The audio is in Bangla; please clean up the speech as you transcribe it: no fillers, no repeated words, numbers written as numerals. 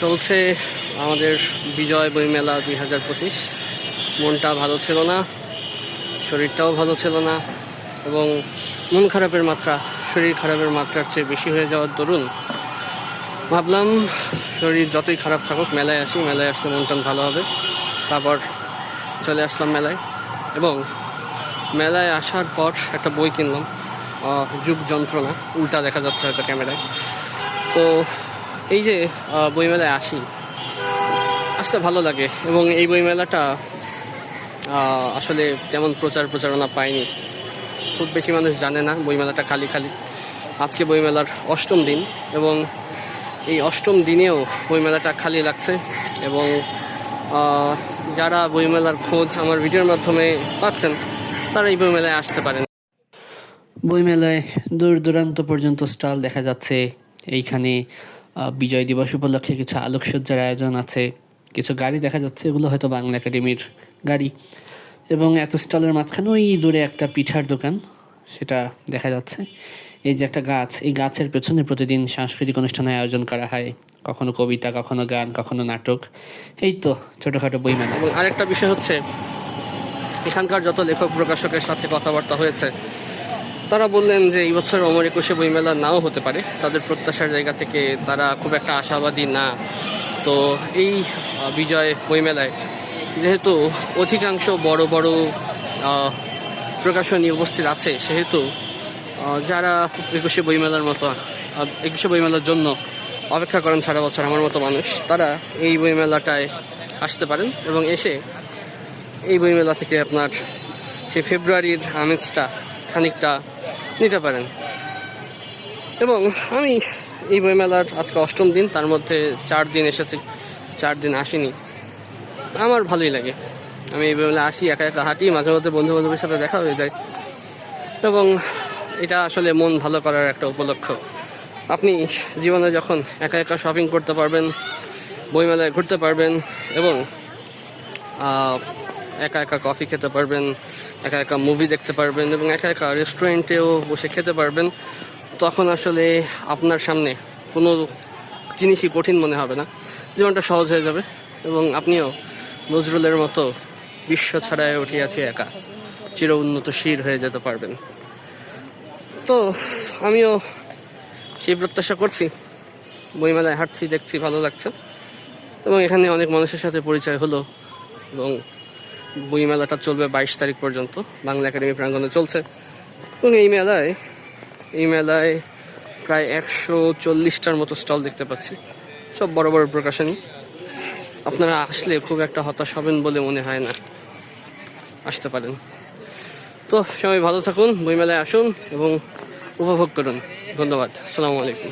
চলছে আমাদের বিজয় বইমেলা 2025। মনটা ভালো ছিল না, শরীরটাও ভালো ছিল না, এবং মন খারাপের মাত্রা শরীর খারাপের মাত্রার চেয়ে বেশি হয়ে যাওয়ার দরুন ভাবলাম শরীর যতই খারাপ থাকুক মেলায় আসি, মেলায় আসলে মন টন ভালো হবে। তারপর চলে আসলাম মেলায়, এবং মেলায় আসার পর একটা বই কিনলাম, যুগ যন্ত্রণা, উল্টা দেখা যাচ্ছে হয়তো ক্যামেরায়। তো এই যে বইমেলায় আসতে ভালো লাগে, এবং এই বইমেলাটা আসলে তেমন প্রচারণা পায়নি, খুব বেশি মানুষ জানে না বইমেলাটা খালি। আজকে বইমেলার 8ম দিন, এবং এই 8ম দিনেও বইমেলাটা খালি লাগছে। এবং যারা বইমেলার খোঁজ আমার ভিডিওর মাধ্যমে পাচ্ছেন তারা এই বইমেলায় আসতে পারেন। বইমেলায় দূর দূরান্ত পর্যন্ত স্টল দেখা যাচ্ছে। এইখানে বিজয় দিবস উপলক্ষে কিছু আলোকসজ্জার আয়োজন আছে, কিছু গাড়ি দেখা যাচ্ছে, এগুলো হয়তো বাংলা একাডেমির গাড়ি। এবং এত স্টলের মাঝখানে ওই দূরে একটা পিঠার দোকান, সেটা দেখা যাচ্ছে। এই যে একটা গাছ, এই গাছের পেছনে প্রতিদিন সাংস্কৃতিক অনুষ্ঠানের আয়োজন করা হয়, কখনো কবিতা, কখনো গান, কখনো নাটক। এই তো ছোটোখাটো বইমেলা। এবং আরেকটা বিষয় হচ্ছে, এখানকার যত লেখক প্রকাশকের সাথে কথাবার্তা হয়েছে তারা বললেন যে এই বছর অমর একুশে বইমেলা নাও হতে পারে। তাদের প্রত্যাশার জায়গা থেকে তারা খুব একটা আশাবাদী না। তো এই বিজয় বইমেলায় যেহেতু অধিকাংশ বড় বড় প্রকাশনী উপস্থিত আছে, সেহেতু যারা একুশে বইমেলার জন্য অপেক্ষা করেন সারা বছর, আমার মতো মানুষ, তারা এই বইমেলাটায় আসতে পারেন এবং এসে এই বইমেলা থেকে আপনার সেই ফেব্রুয়ারির আমেজটা খানিকটা নিতে পারেন। এবং আমি এই বইমেলার আজকে 8ম দিন, তার মধ্যে 4 দিন এসেছি, 4 দিন আসিনি। আমার ভালোই লাগে, আমি এই বইমেলা আসি, একা একা হাঁটি, মাঝে মধ্যে বন্ধু বান্ধবের সাথে দেখা হয়ে যায়, এবং এটা আসলে মন ভালো করার একটা উপলক্ষ। আপনি জীবনে যখন একা একা শপিং করতে পারবেন, বইমেলায় ঘুরতে পারবেন, এবং একা একা কফি খেতে পারবেন, একা একা মুভি দেখতে পারবেন, এবং একা একা রেস্টুরেন্টেও বসে খেতে পারবেন, তখন আসলে আপনার সামনে কোনো জিনিসই কঠিন মনে হবে না, জীবনটা সহজ হয়ে যাবে, এবং আপনিও নজরুলের মতো বিশ্ব ছাড়ায় উঠিয়াছি একা, চির উন্নত শির হয়ে যেতে পারবেন। তো আমিও সেই প্রত্যাশা করছি। বইমেলায় হাঁটছি, দেখছি, ভালো লাগছে, এবং এখানে অনেক মানুষের সাথে পরিচয় হলো। এবং বইমেলাটা চলবে 22 তারিখ পর্যন্ত, বাংলা একাডেমি প্রাঙ্গণে চলছে। এবং এই মেলায় প্রায় 140টার মতো স্টল দেখতে পাচ্ছি, সব বড় বড় প্রকাশনী। আপনারা আসলে খুব একটা হতাশ হবেন বলে মনে হয় না, আসতে পারেন। তো সবাই ভালো থাকুন, বইমেলায় আসুন এবং উপভোগ করুন। ধন্যবাদ, আসসালামু আলাইকুম।